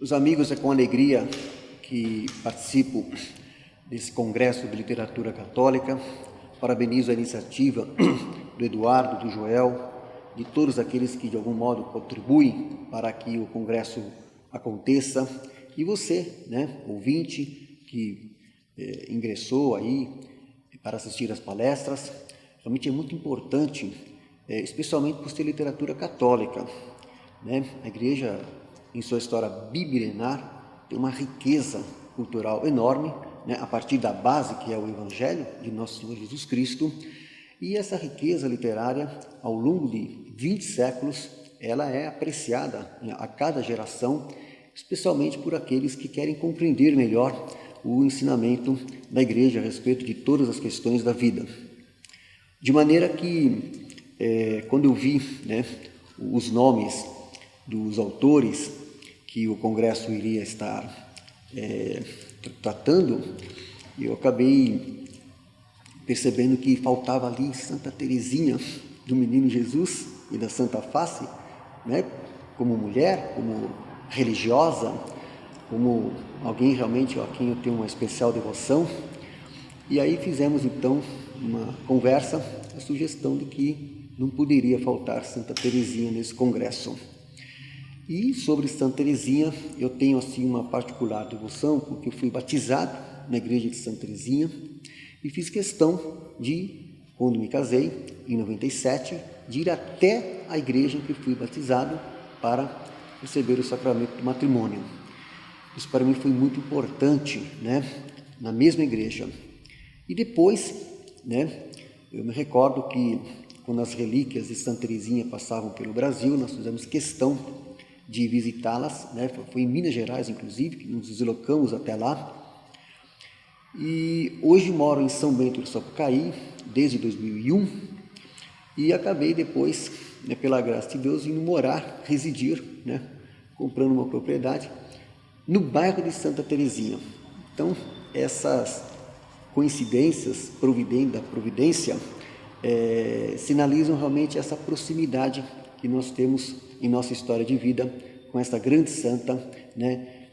Os amigos, é com alegria que participo desse Congresso de Literatura Católica. Parabenizo a iniciativa do Eduardo, do Joel, de todos aqueles que de algum modo contribuem para que o Congresso aconteça. E você, ouvinte, que ingressou aí para assistir às palestras, realmente é muito importante, especialmente por ser literatura católica. A Igreja, em sua história bimilenar, tem uma riqueza cultural enorme, a partir da base que é o Evangelho de Nosso Senhor Jesus Cristo, e essa riqueza literária, ao longo de 20 séculos, ela é apreciada a cada geração, especialmente por aqueles que querem compreender melhor o ensinamento da Igreja a respeito de todas as questões da vida. De maneira que, quando eu vi os nomes dos autores que o Congresso iria estar tratando, eu acabei percebendo que faltava ali Santa Teresinha do Menino Jesus e da Santa Face, como mulher, como religiosa, como alguém realmente a quem eu tenho uma especial devoção. E aí fizemos então uma conversa, a sugestão de que não poderia faltar Santa Teresinha nesse congresso. E sobre Santa Teresinha, eu tenho assim uma particular devoção, porque eu fui batizado na igreja de Santa Teresinha e fiz questão de, quando me casei, em 97, de ir até a igreja em que fui batizado para receber o sacramento do matrimônio. Isso para mim foi muito importante, na mesma igreja. E depois, eu me recordo que quando as relíquias de Santa Teresinha passavam pelo Brasil, nós fizemos questão de visitá-las, foi em Minas Gerais, inclusive, que nos deslocamos até lá. E hoje moro em São Bento do Sapucaí, desde 2001, e acabei depois, pela graça de Deus, indo morar, residir, comprando uma propriedade no bairro de Santa Teresinha. Então, essas coincidências da providência sinalizam realmente essa proximidade que nós temos em nossa história de vida com essa grande santa,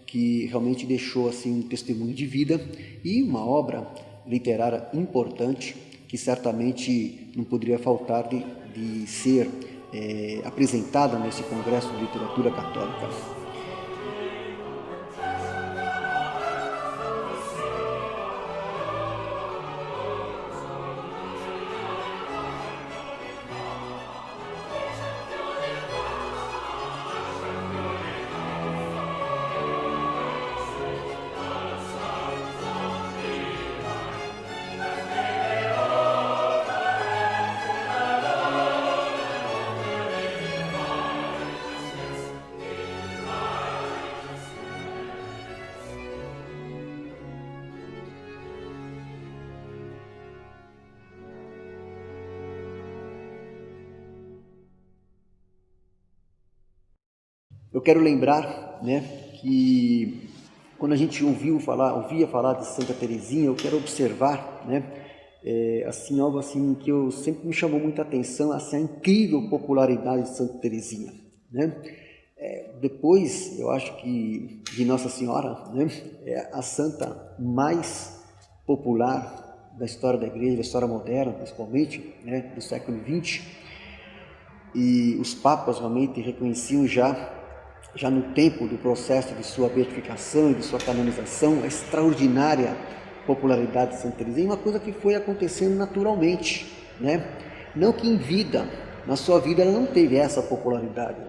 que realmente deixou assim um testemunho de vida e uma obra literária importante que certamente não poderia faltar de ser apresentada nesse Congresso de Literatura Católica. Eu quero lembrar, que quando a gente ouvia falar de Santa Teresinha, eu quero observar, assim, algo assim que eu sempre me chamou muita atenção, assim, a incrível popularidade de Santa Teresinha, depois, eu acho que de Nossa Senhora, é a santa mais popular da história da Igreja, da história moderna, principalmente, do século XX, e os papas realmente reconheciam já no tempo do processo de sua beatificação e de sua canonização, a extraordinária popularidade de Santa Teresinha, uma coisa que foi acontecendo naturalmente, não que em vida, na sua vida ela não teve essa popularidade,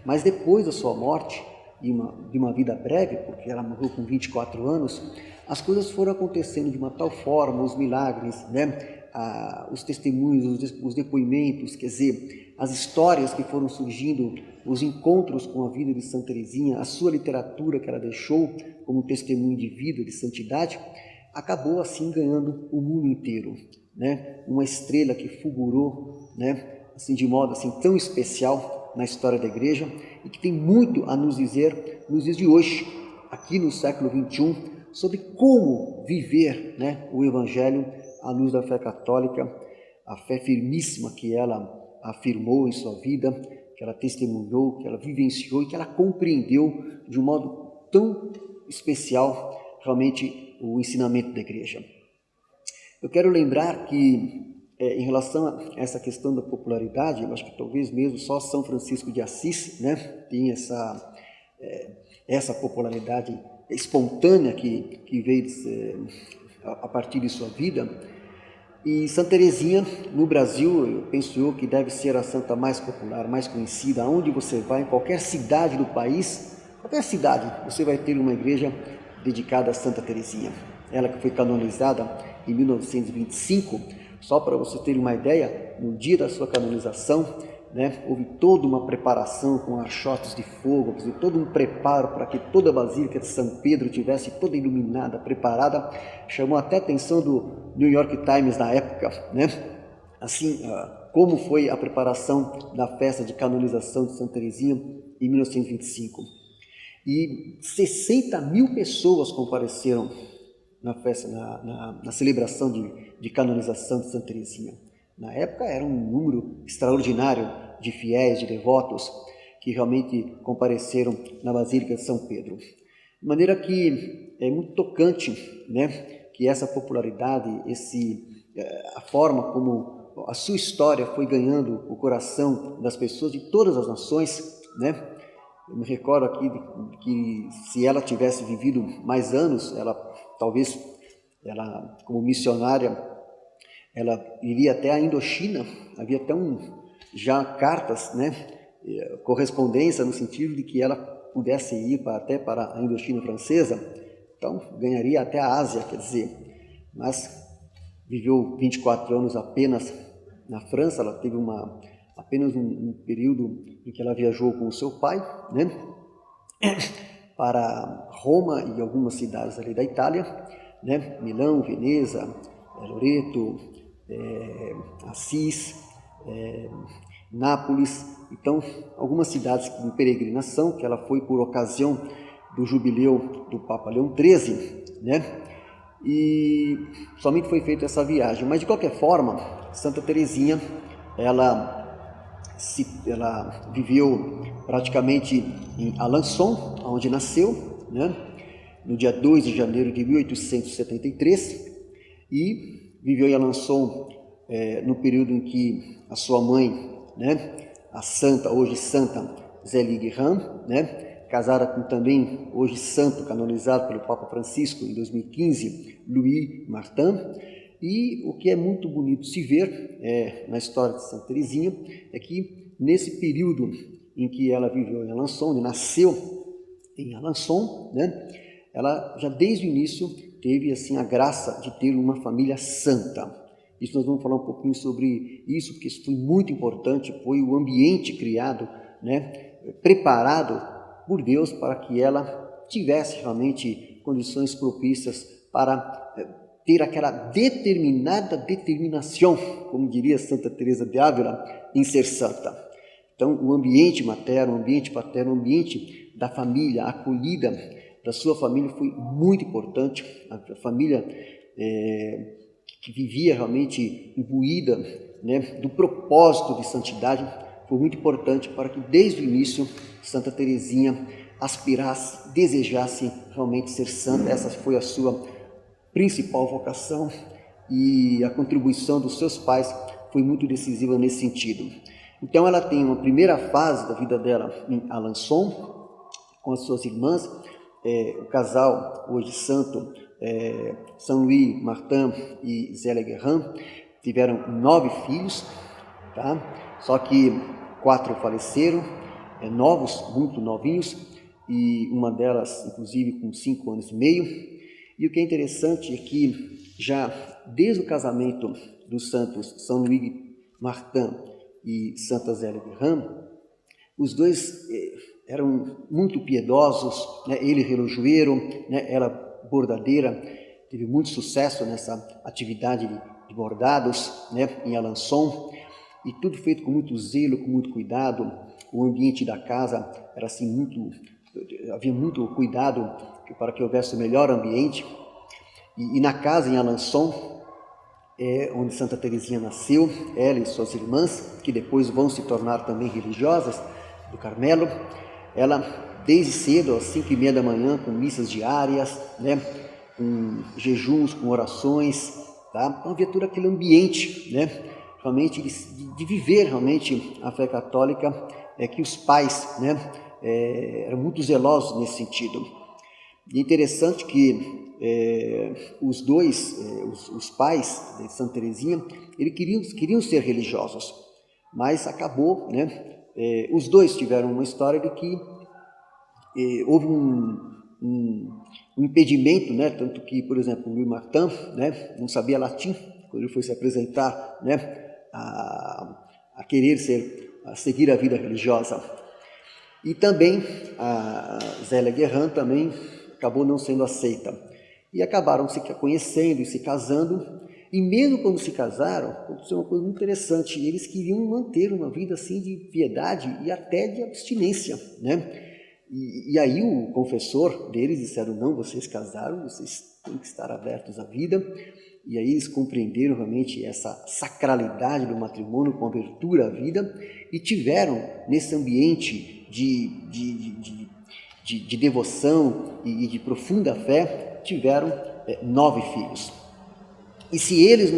mas depois da sua morte, de uma vida breve, porque ela morreu com 24 anos, as coisas foram acontecendo de uma tal forma, os milagres, os testemunhos, os depoimentos, quer dizer, as histórias que foram surgindo, os encontros com a vida de Santa Teresinha, a sua literatura que ela deixou como testemunho de vida, de santidade, acabou assim ganhando o mundo inteiro, uma estrela que fulgurou, assim, de modo assim, tão especial na história da Igreja e que tem muito a nos dizer nos dias de hoje, aqui no século XXI, sobre como viver o Evangelho à luz da fé católica, a fé firmíssima que ela afirmou em sua vida, ela testemunhou, que ela vivenciou e que ela compreendeu de um modo tão especial realmente o ensinamento da igreja. Eu quero lembrar que em relação a essa questão da popularidade, eu acho que talvez mesmo só São Francisco de Assis, né, tem essa popularidade espontânea que veio a partir de sua vida. E Santa Teresinha, no Brasil, eu penso que deve ser a santa mais popular, mais conhecida. Aonde você vai, em qualquer cidade do país, qualquer cidade, você vai ter uma igreja dedicada a Santa Teresinha. Ela que foi canonizada em 1925, só para você ter uma ideia, no dia da sua canonização, né, houve toda uma preparação com archotes de fogo, todo um preparo para que toda a Basílica de São Pedro tivesse toda iluminada, preparada. Chamou até a atenção do New York Times na época, né? Assim, como foi a preparação da festa de canonização de Santa Teresinha em 1925. E 60 mil pessoas compareceram na festa, na celebração de canonização de Santa Teresinha. Na época era um número extraordinário de fiéis, de devotos, que realmente compareceram na Basílica de São Pedro. De maneira que é muito tocante, né, que essa popularidade, a forma como a sua história foi ganhando o coração das pessoas de todas as nações, né? Eu me recordo aqui que se ela tivesse vivido mais anos, talvez como missionária, ela iria até a Indochina. Havia até já cartas, né, correspondência no sentido de que ela pudesse ir até para a Indochina francesa, então ganharia até a Ásia, quer dizer, mas viveu 24 anos apenas na França. Ela teve apenas um período em que ela viajou com o seu pai, né, para Roma e algumas cidades ali da Itália, né, Milão, Veneza, Loreto, Assis, Nápoles. Então, algumas cidades em peregrinação, que ela foi por ocasião do jubileu do Papa Leão XIII, né? E somente foi feita essa viagem. Mas, de qualquer forma, Santa Teresinha, ela viveu praticamente em Alençon, onde nasceu, né, no dia 2 de janeiro de 1873, e viveu em Alençon no período em que a sua mãe, né, a santa, hoje santa Zélie Guérin, né, casada com também hoje santo, canonizado pelo Papa Francisco em 2015, Louis Martin. E o que é muito bonito se ver na história de Santa Teresinha é que nesse período em que ela viveu em Alençon, nasceu em Alençon, né, ela já desde o início teve assim a graça de ter uma família santa. Isso nós vamos falar um pouquinho sobre isso, porque isso foi muito importante, foi o ambiente criado, né, preparado por Deus para que ela tivesse realmente condições propícias para ter aquela determinação, como diria Santa Teresa de Ávila, em ser santa. Então, o ambiente materno, o ambiente paterno, o ambiente da família, a acolhida da sua família foi muito importante. A família que vivia realmente imbuída, né, do propósito de santidade, foi muito importante para que desde o início Santa Teresinha aspirasse, desejasse realmente ser santa. Essa foi a sua principal vocação, e a contribuição dos seus pais foi muito decisiva nesse sentido. Então ela tem uma primeira fase da vida dela em Alençon, com as suas irmãs, o casal hoje santo, São Louis Martin e Zélie Guérin, tiveram 9 filhos, tá? Só que 4 faleceram, novos, muito novinhos, e uma delas inclusive com 5 anos e meio. E o que é interessante é que já desde o casamento dos santos São Louis Martin e Santa Zélie Guérin, os dois eram muito piedosos, né? Ele relojoeiro, né? Ela bordadeira, teve muito sucesso nessa atividade de bordados, né? Em Alençon, e tudo feito com muito zelo, com muito cuidado. O ambiente da casa era assim havia muito cuidado para que houvesse o melhor ambiente. E na casa em Alençon, onde Santa Teresinha nasceu, ela e suas irmãs, que depois vão se tornar também religiosas do Carmelo. Ela, desde cedo, às 5h30 da manhã, com missas diárias, né, com jejuns, com orações, tá? Então havia todo aquele ambiente, né, realmente de viver realmente a fé católica, que os pais, né, eram muito zelosos nesse sentido. E é interessante que os dois, os pais de Santa Teresinha, eles queriam ser religiosos, mas acabou, né? Os dois tiveram uma história de que houve um impedimento, né? Tanto que, por exemplo, Louis Martin, né, não sabia latim quando ele foi se apresentar, né, a querer seguir a vida religiosa. E também a Zélia Guerrin também acabou não sendo aceita. E acabaram se conhecendo e se casando. E mesmo quando se casaram, aconteceu uma coisa muito interessante. Eles queriam manter uma vida assim de piedade e até de abstinência, né? E aí o confessor deles disseram: não, vocês casaram, vocês têm que estar abertos à vida. E aí eles compreenderam realmente essa sacralidade do matrimônio com abertura à vida e tiveram nesse ambiente de devoção e de profunda fé, tiveram 9 filhos. E se eles,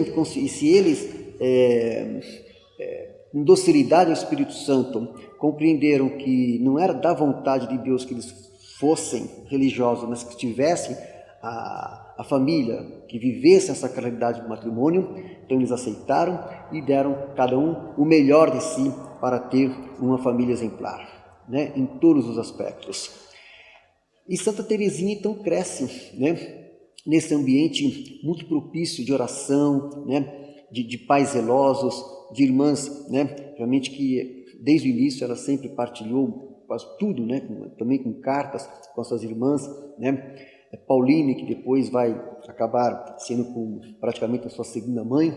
com docilidade ao Espírito Santo, compreenderam que não era da vontade de Deus que eles fossem religiosos, mas que tivessem a família, que vivesse a sacralidade do matrimônio, então eles aceitaram e deram cada um o melhor de si para ter uma família exemplar, né, em todos os aspectos. E Santa Teresinha então cresce, né, nesse ambiente muito propício de oração, né, de pais zelosos, de irmãs, né, realmente que desde o início ela sempre partilhou quase tudo, né, também com cartas com as suas irmãs, né. Pauline, que depois vai acabar sendo praticamente a sua segunda mãe,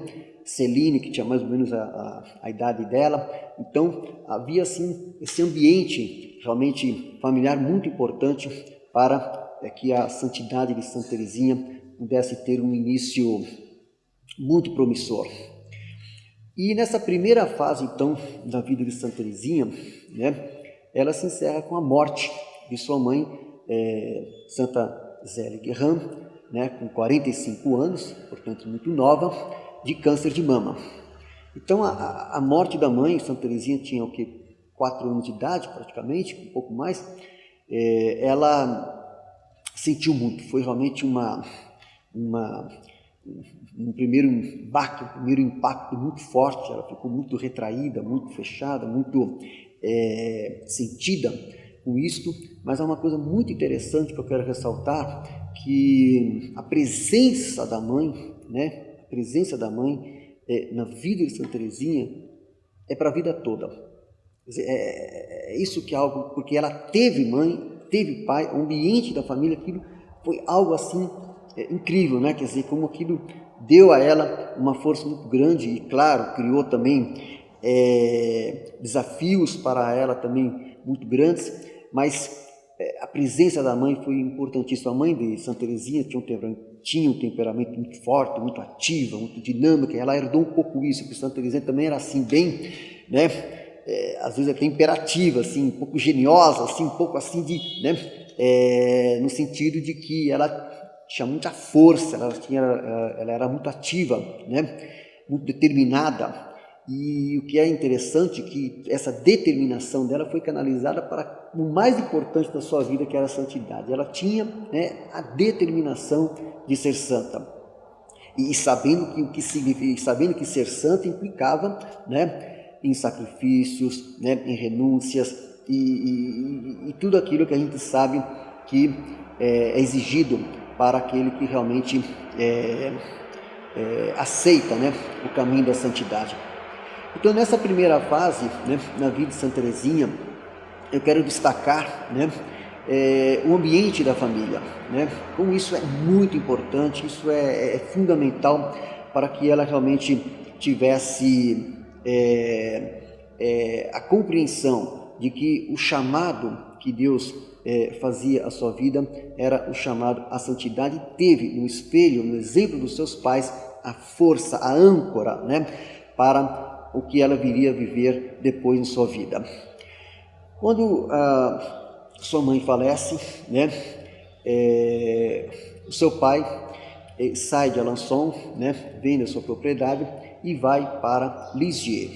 Celine, que tinha mais ou menos a idade dela. Então havia assim esse ambiente realmente familiar muito importante para que a santidade de Santa Teresinha pudesse ter um início muito promissor. E nessa primeira fase, então, da vida de Santa Teresinha, né, ela se encerra com a morte de sua mãe, Santa Zélia Guerrin, né, com 45 anos, portanto muito nova, de câncer de mama. Então a morte da mãe, Santa Teresinha tinha o quê? 4 anos de idade praticamente, um pouco mais. Ela sentiu muito, foi realmente um primeiro baque, um primeiro impacto muito forte. Ela ficou muito retraída, muito fechada, muito sentida com isto, mas há uma coisa muito interessante que eu quero ressaltar, que a presença da mãe, né, a presença da mãe na vida de Santa Teresinha é para a vida toda. É isso que é algo, porque ela teve mãe, teve pai, o ambiente da família, aquilo foi algo assim incrível, né? Quer dizer, como aquilo deu a ela uma força muito grande e, claro, criou também desafios para ela também muito grandes, mas a presença da mãe foi importantíssima. A mãe de Santa Teresinha tinha um temperamento muito forte, muito ativa, muito dinâmica. Ela herdou um pouco isso, porque Santa Teresinha também era assim, bem, né? Às vezes até imperativa, assim, um pouco geniosa, assim, um pouco assim né? No sentido de que ela tinha muita força, ela era muito ativa, né? Muito determinada. E o que é interessante é que essa determinação dela foi canalizada para o mais importante da sua vida, que era a santidade. Ela tinha, né, a determinação de ser santa. E sabendo que ser santa implicava, né, em sacrifícios, né, em renúncias e tudo aquilo que a gente sabe que é exigido para aquele que realmente aceita, né, o caminho da santidade. Então, nessa primeira fase, né, na vida de Santa Teresinha, eu quero destacar, né, o ambiente da família, né? Como isso é muito importante, isso é fundamental para que ela realmente tivesse a compreensão de que o chamado que Deus fazia à sua vida era o chamado à santidade. Teve no espelho, no exemplo dos seus pais, a força, a âncora, né, para o que ela viria a viver depois em sua vida. Quando sua mãe falece, né, o seu pai sai de Alençon, né, vende a sua propriedade e vai para Lisieux.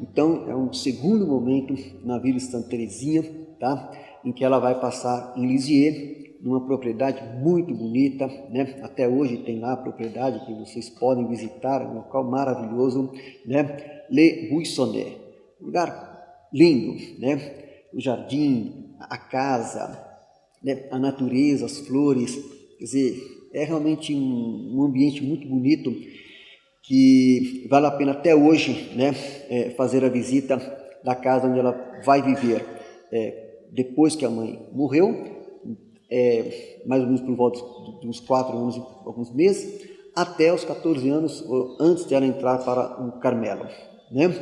Então é um segundo momento na vida de Santa Teresinha, tá, em que ela vai passar em Lisieux, numa propriedade muito bonita, né? Até hoje tem lá a propriedade que vocês podem visitar, um local maravilhoso, né? Le Buissonnet, lugar lindo, né? O jardim, a casa, né? A natureza, as flores, quer dizer, é realmente um ambiente muito bonito que vale a pena até hoje, né? Fazer a visita da casa onde ela vai viver depois que a mãe morreu. Mais ou menos por volta de uns 4 anos e alguns meses, até os 14 anos, antes de ela entrar para o Carmelo, né?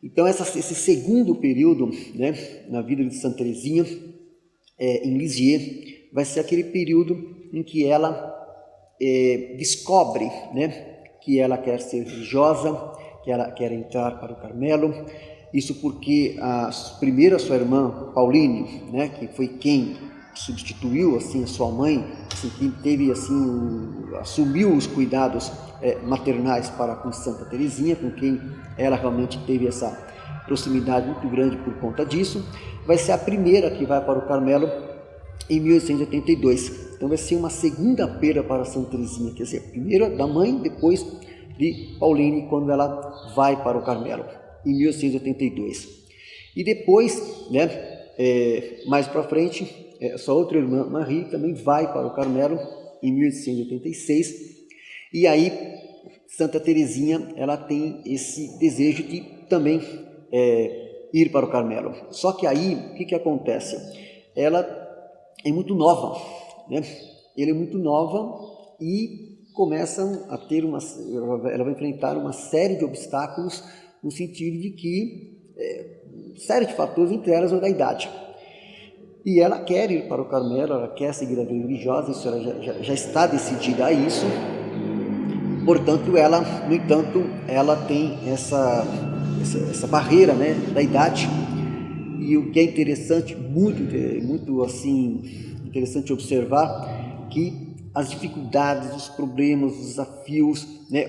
Então, esse segundo período, né, na vida de Santa Teresinha, em Lisieux, vai ser aquele período em que ela descobre, né, que ela quer ser religiosa, que ela quer entrar para o Carmelo. Isso porque primeiro a sua irmã Pauline, né, que foi quem substituiu assim a sua mãe, assim, que teve assumiu os cuidados maternais para com Santa Teresinha, com quem ela realmente teve essa proximidade muito grande por conta disso. Vai ser a primeira que vai para o Carmelo em 1882. Então vai ser uma segunda perda para Santa Teresinha, quer dizer, primeiro da mãe, depois de Pauline, quando ela vai para o Carmelo em 1882. E depois, né, mais para frente, sua outra irmã, Marie, também vai para o Carmelo em 1886, e aí Santa Teresinha, ela tem esse desejo de também ir para o Carmelo. Só que aí, o que acontece? Ela é muito nova, né? Ela é muito nova e começam a ter ela vai enfrentar uma série de obstáculos, no sentido de que série de fatores, entre elas a da idade. E ela quer ir para o Carmelo, ela quer seguir a vida religiosa, isso ela já está decidida a isso. Portanto, ela, no entanto, ela tem essa barreira, né, da idade. E o que é interessante, muito assim, interessante observar, que as dificuldades, os problemas, os desafios, né,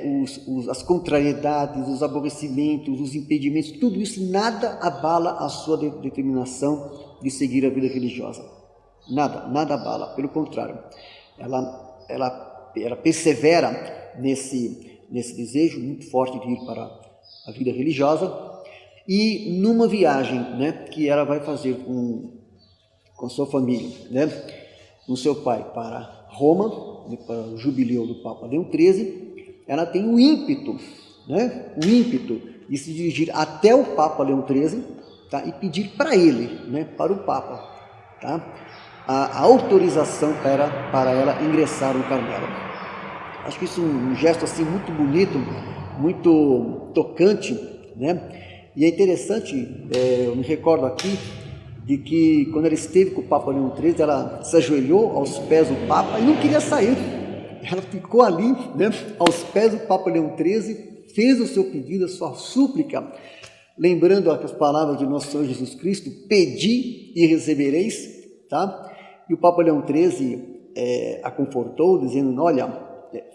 as contrariedades, os aborrecimentos, os impedimentos, tudo isso nada abala a sua determinação de seguir a vida religiosa. Nada abala, pelo contrário. Ela persevera nesse desejo muito forte de ir para a vida religiosa, e numa viagem, né, que ela vai fazer com sua família, né, com seu pai para Roma, né, para o jubileu do Papa Leão XIII, ela tem o ímpeto de se dirigir até o Papa Leão XIII, tá, e pedir para ele, né, para o Papa, tá, a autorização para ela ingressar no Carmelo. Acho que isso é um gesto assim muito bonito, muito tocante, né? E é interessante, eu me recordo aqui de que quando ela esteve com o Papa Leão XIII, ela se ajoelhou aos pés do Papa e não queria sair. Ela ficou ali, né, aos pés do Papa Leão XIII, fez o seu pedido, a sua súplica, lembrando as palavras de nosso Senhor Jesus Cristo: pedi e recebereis, tá? E o Papa Leão XIII a confortou, dizendo: olha,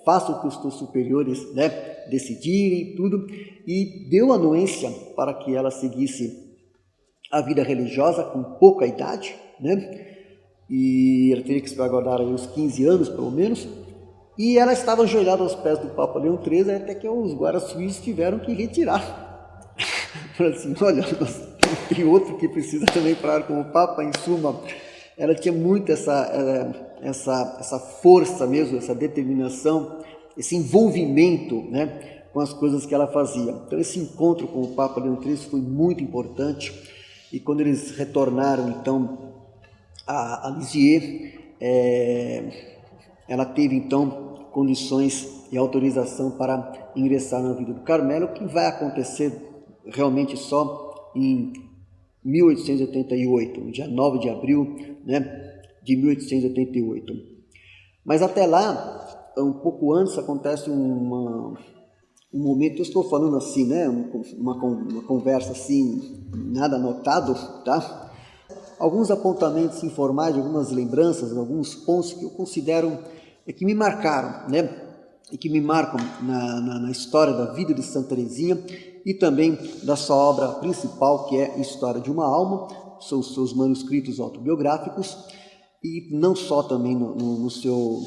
faça o que os teus superiores, né, decidirem, tudo, e deu anuência para que ela seguisse a vida religiosa com pouca idade, né? E ela teria que aguardar aí uns 15 anos, pelo menos, e ela estava ajoelhada aos pés do Papa Leão XIII, até que os guardas suíços tiveram que retirar. Falaram assim: olha, tem outro que precisa também falar com o Papa. Em suma, ela tinha muito essa força mesmo, essa determinação, esse envolvimento, né, com as coisas que ela fazia. Então esse encontro com o Papa Leão XIII foi muito importante, e quando eles retornaram então a Lisieux, ela teve então condições e autorização para ingressar na vida do Carmelo, que vai acontecer realmente só em 1888, no dia 9 de abril, né, de 1888. Mas até lá, um pouco antes acontece um momento, eu estou falando assim, né, uma conversa assim, nada anotado, tá? Alguns apontamentos informais, algumas lembranças, alguns pontos que eu considero que me marcaram, né? E que me marcam na história da vida de Santa Teresinha e também da sua obra principal, que é História de uma Alma, são os seus manuscritos autobiográficos, e não só também no seu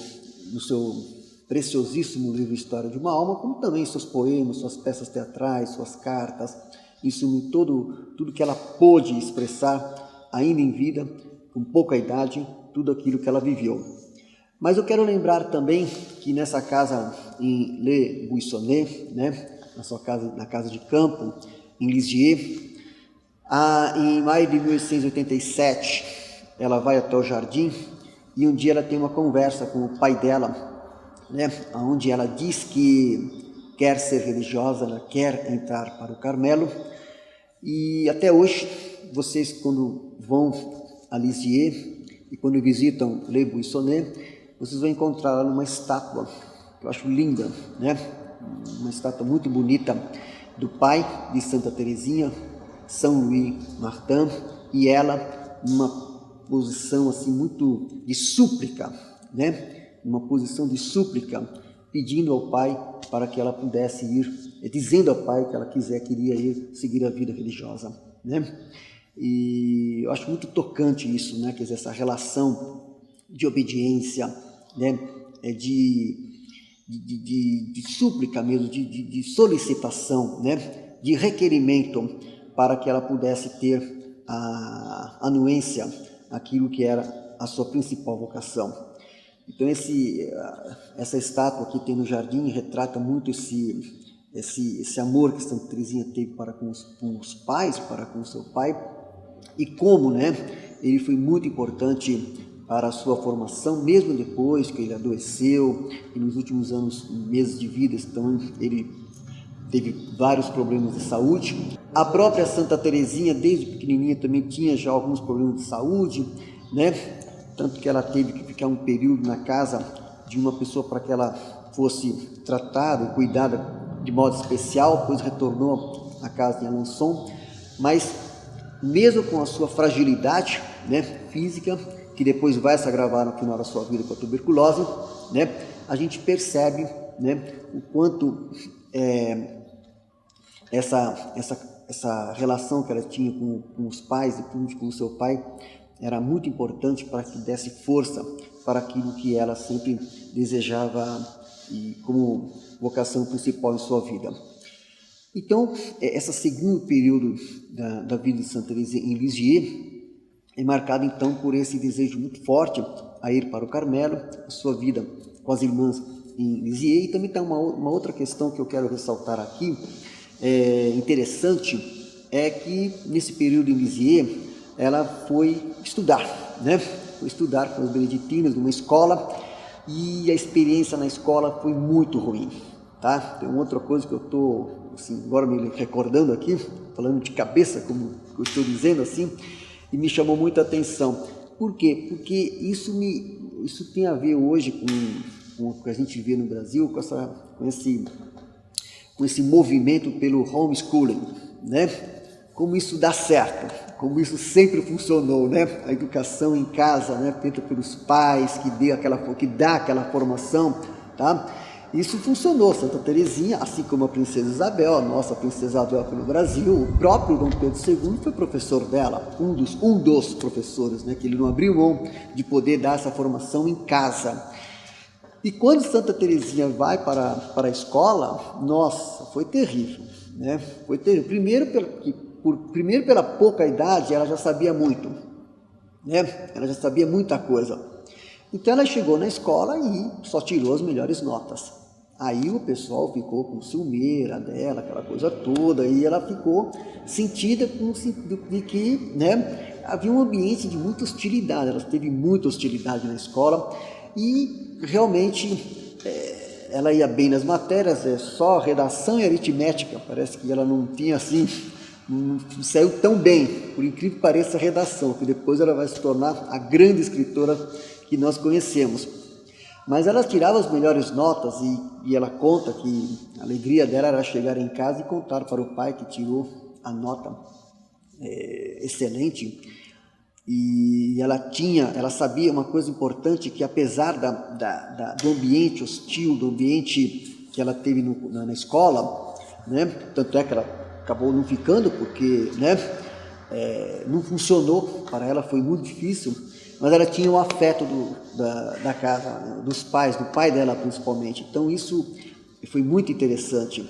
preciosíssimo livro História de uma Alma, como também seus poemas, suas peças teatrais, suas cartas, em suma, tudo que ela pôde expressar ainda em vida, com pouca idade, tudo aquilo que ela viveu. Mas eu quero lembrar também que nessa casa em Le Buissonnet, né, na casa de campo, em Lisieux, em maio de 1887, ela vai até o jardim e um dia ela tem uma conversa com o pai dela, né, onde ela diz que quer ser religiosa, ela quer entrar para o Carmelo. E até hoje, vocês quando vão a Lisieux e quando visitam Le Buissonnet, vocês vão encontrar lá uma estátua, que eu acho linda, né? Uma estátua muito bonita do pai de Santa Teresinha, São Louis Martin, e ela numa posição assim muito de súplica, né? Uma posição de súplica, pedindo ao pai para que ela pudesse ir, dizendo ao pai que ela queria ir seguir a vida religiosa, né? E eu acho muito tocante isso, né? Quer dizer, essa relação de obediência, né? De súplica mesmo, de solicitação, né? De requerimento para que ela pudesse ter a anuência, aquilo que era a sua principal vocação. Então essa estátua que tem no jardim retrata muito esse amor que Santa Teresinha teve para com os pais, para com o seu pai, e como, né, ele foi muito importante para a sua formação, mesmo depois que ele adoeceu e nos últimos meses de vida, então ele teve vários problemas de saúde. A própria Santa Teresinha, desde pequenininha, também tinha já alguns problemas de saúde, né? Tanto que ela teve que ficar um período na casa de uma pessoa para que ela fosse tratada e cuidada de modo especial, depois retornou à casa de Alençon, mas mesmo com a sua fragilidade, né, física, que depois vai se agravar no final da sua vida com a tuberculose, né, a gente percebe, né, o quanto essa relação que ela tinha com os pais e com o seu pai era muito importante para que desse força para aquilo que ela sempre desejava e como vocação principal em sua vida. Então, esse segundo período da vida de Santa Teresinha em Lisieux é marcado então por esse desejo muito forte a ir para o Carmelo, a sua vida com as irmãs em Lisieux. E também tem uma outra questão que eu quero ressaltar aqui, interessante, é que nesse período em Lisieux ela foi estudar, né? Foi estudar com os beneditinos numa escola, e a experiência na escola foi muito ruim, tá? Tem uma outra coisa que eu estou assim, agora me recordando aqui, falando de cabeça, como eu estou dizendo assim, e me chamou muita atenção. Por quê? Porque isso tem a ver hoje com o que a gente vê no Brasil, com esse movimento pelo homeschooling, né? Como isso dá certo, como isso sempre funcionou, né? A educação em casa, né? Feita pelos pais, que dá aquela formação, tá? Isso funcionou. Santa Teresinha, assim como a Princesa Isabel, a nossa Princesa Isabel aqui no Brasil, o próprio Dom Pedro II foi professor dela, um dos professores, né? Que ele não abriu mão de poder dar essa formação em casa. E quando Santa Teresinha vai para a escola, nossa, foi terrível, né? Foi terrível. Primeiro pela pouca idade, ela já sabia muito, né? Ela já sabia muita coisa. Então ela chegou na escola e só tirou as melhores notas. Aí o pessoal ficou com ciumeira dela, aquela coisa toda, e ela ficou sentida de que, né, havia um ambiente de muita hostilidade. Ela teve muita hostilidade na escola e realmente ela ia bem nas matérias, só redação e aritmética. Parece que ela não tinha assim, não saiu tão bem, por incrível que pareça, a redação, que depois ela vai se tornar a grande escritora que nós conhecemos. Mas ela tirava as melhores notas e ela conta que a alegria dela era chegar em casa e contar para o pai que tirou a nota excelente. E ela sabia uma coisa importante, que apesar do ambiente hostil, do ambiente que ela teve na escola, né? Tanto é que ela acabou não ficando porque, né? Não funcionou, para ela foi muito difícil, mas ela tinha o afeto da casa, dos pais, do pai dela principalmente. Então isso foi muito interessante.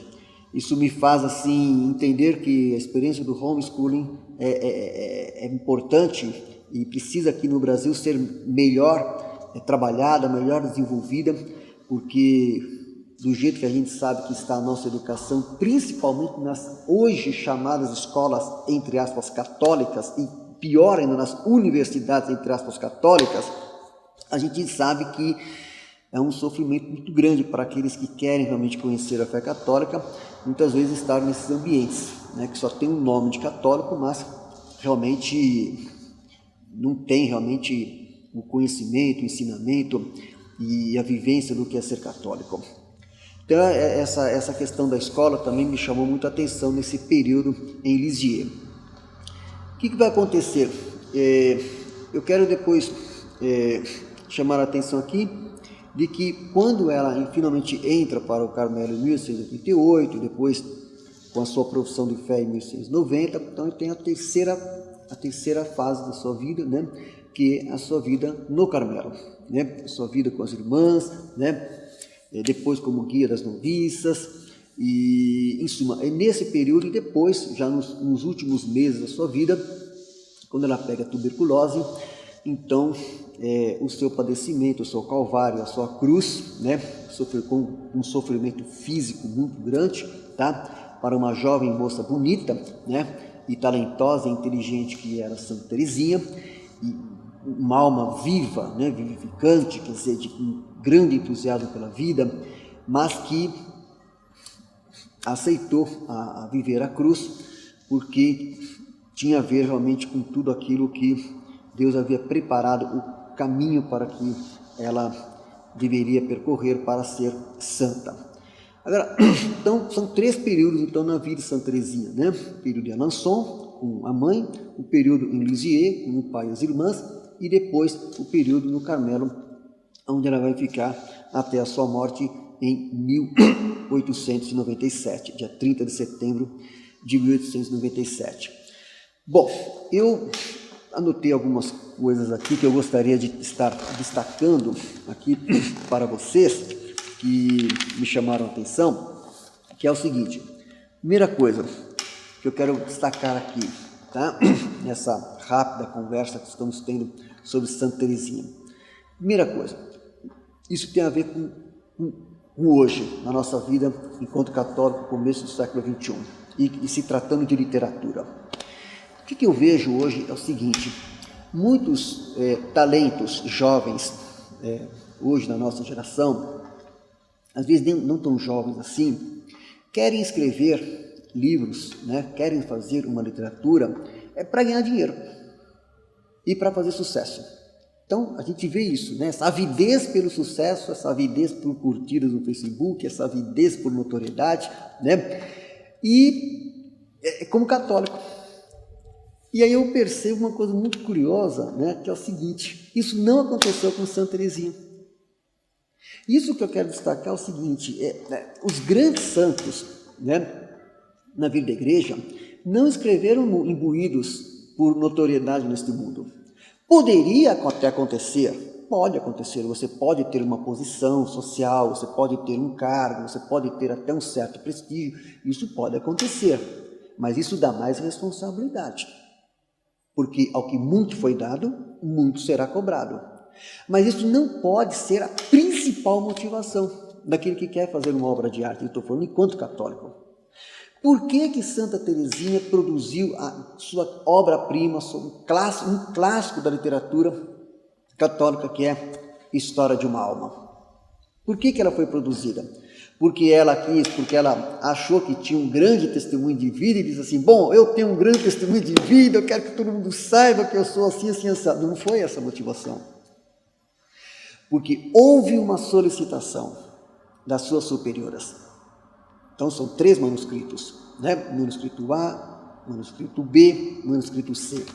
Isso me faz assim entender que a experiência do homeschooling é importante e precisa aqui no Brasil ser melhor trabalhada, melhor desenvolvida, porque do jeito que a gente sabe que está a nossa educação, principalmente nas hoje chamadas escolas, entre aspas, católicas, e pior ainda nas universidades, entre aspas, católicas, a gente sabe que é um sofrimento muito grande para aqueles que querem realmente conhecer a fé católica, muitas vezes estar nesses ambientes, né, que só tem um nome de católico, mas realmente não tem realmente o conhecimento, o ensinamento e a vivência do que é ser católico. Então essa questão da escola também me chamou muita atenção nesse período em Lisieux. O que vai acontecer? Eu quero depois chamar a atenção aqui de que quando ela finalmente entra para o Carmelo em 1688, depois com a sua profissão de fé em 1690, então tem a terceira fase da sua vida, né, que é a sua vida no Carmelo, né, a sua vida com as irmãs, né, depois como guia das noviças, e em suma, é nesse período e depois, já nos últimos meses da sua vida, quando ela pega a tuberculose, então o seu padecimento, o seu calvário, a sua cruz, né, sofreu com um sofrimento físico muito grande, tá, para uma jovem moça bonita, né, e talentosa e inteligente que era Santa Teresinha, e uma alma viva, né, vivificante, quer dizer, de um grande entusiasmo pela vida, mas que aceitou a viver a cruz, porque tinha a ver realmente com tudo aquilo que Deus havia preparado, o caminho para que ela deveria percorrer para ser santa. Agora, então, são 3 períodos então na vida de Santa Teresinha, né? O período de Alençon, com a mãe, o período em Lisieux, com o pai e as irmãs, e depois o período no Carmelo, onde ela vai ficar até a sua morte em 1897, dia 30 de setembro de 1897. Bom, eu anotei algumas coisas aqui que eu gostaria de estar destacando aqui para vocês, que me chamaram a atenção, que é o seguinte. Primeira coisa que eu quero destacar aqui, tá? Nessa rápida conversa que estamos tendo sobre Santa Teresinha. Primeira coisa, isso tem a ver com hoje, na nossa vida enquanto católico, começo do século XXI, e se tratando de literatura. O que eu vejo hoje é o seguinte: muitos talentos jovens, hoje na nossa geração, às vezes não tão jovens assim, querem escrever livros, né? Querem fazer uma literatura para ganhar dinheiro e para fazer sucesso. Então, a gente vê isso, né? Essa avidez pelo sucesso, essa avidez por curtidas no Facebook, essa avidez por notoriedade, né? E como católico. E aí eu percebo uma coisa muito curiosa, né? Que é o seguinte: isso não aconteceu com Santa Teresinha. Isso que eu quero destacar é o seguinte: os grandes santos, né, na vida da igreja, não escreveram imbuídos por notoriedade neste mundo. Poderia até acontecer, pode acontecer, você pode ter uma posição social, você pode ter um cargo, você pode ter até um certo prestígio, isso pode acontecer, mas isso dá mais responsabilidade, porque ao que muito foi dado, muito será cobrado. Mas isso não pode ser a principal motivação daquele que quer fazer uma obra de arte. Eu estou falando enquanto católico. Por que Santa Teresinha produziu a sua obra-prima, um clássico da literatura católica, que é História de uma Alma? Por que ela foi produzida? Porque ela achou que tinha um grande testemunho de vida e disse assim: bom, eu tenho um grande testemunho de vida, eu quero que todo mundo saiba que eu sou assim, assim, assado. Não foi essa a motivação. porque houve uma solicitação das suas superioras. Então são 3 manuscritos, né? Manuscrito A, manuscrito B, manuscrito C.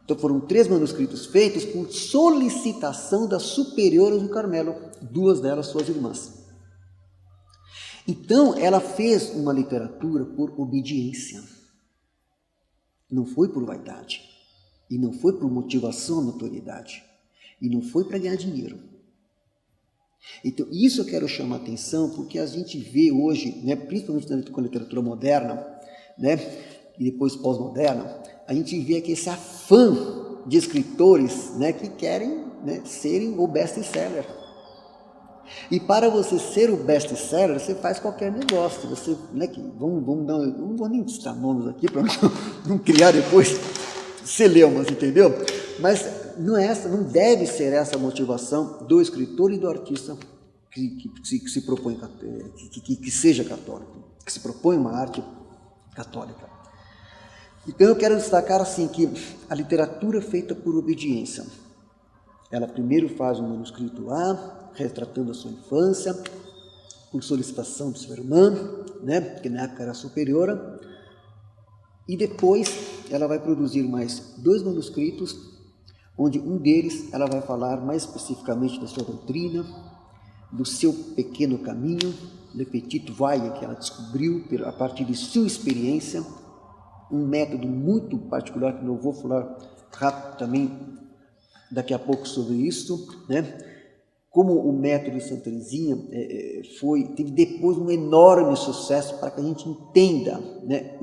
Então foram 3 manuscritos feitos por solicitação das superioras do Carmelo, 2 delas suas irmãs. Então ela fez uma literatura por obediência, não foi por vaidade, e não foi por motivação ou notoriedade, e não foi para ganhar dinheiro. Então isso eu quero chamar a atenção, porque a gente vê hoje, né, principalmente com a literatura moderna, né, e depois pós-moderna, a gente vê aqui esse afã de escritores, né, que querem, né, serem o best-seller. E para você ser o best-seller, você faz qualquer negócio. Você, né, vamos dar, não vou nem citar nomes aqui para não criar depois celeumas, entendeu? Mas não é essa, não deve ser essa a motivação do escritor e do artista que se propõe, que seja católico, que se propõe uma arte católica. Então eu quero destacar assim que a literatura feita por obediência, ela primeiro faz um manuscrito A, retratando a sua infância, por solicitação de sua irmã, né, que na época era superiora, e depois ela vai produzir mais 2 manuscritos, onde um deles ela vai falar mais especificamente da sua doutrina, do seu pequeno caminho, Le Petit Voile, que ela descobriu a partir de sua experiência, um método muito particular, que eu vou falar rápido também daqui a pouco sobre isso, né? Como o método de Santa Teresinha teve depois um enorme sucesso para que a gente entenda, né,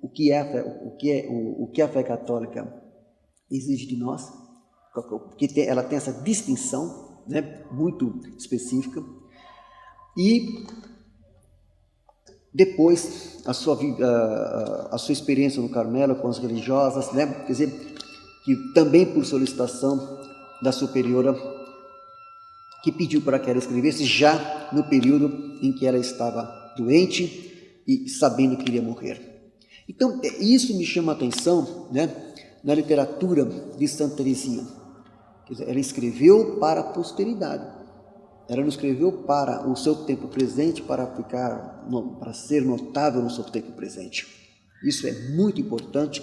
o que a fé católica exige de nós, porque ela tem essa distinção, né, muito específica, e depois a sua experiência no Carmelo com as religiosas, né, quer dizer, que também por solicitação da superiora, que pediu para que ela escrevesse já no período em que ela estava doente e sabendo que iria morrer. Então, isso me chama a atenção, né, na literatura de Santa Teresinha. Quer dizer, ela escreveu para a posteridade. Ela não escreveu para o seu tempo presente, para ser notável no seu tempo presente. Isso é muito importante.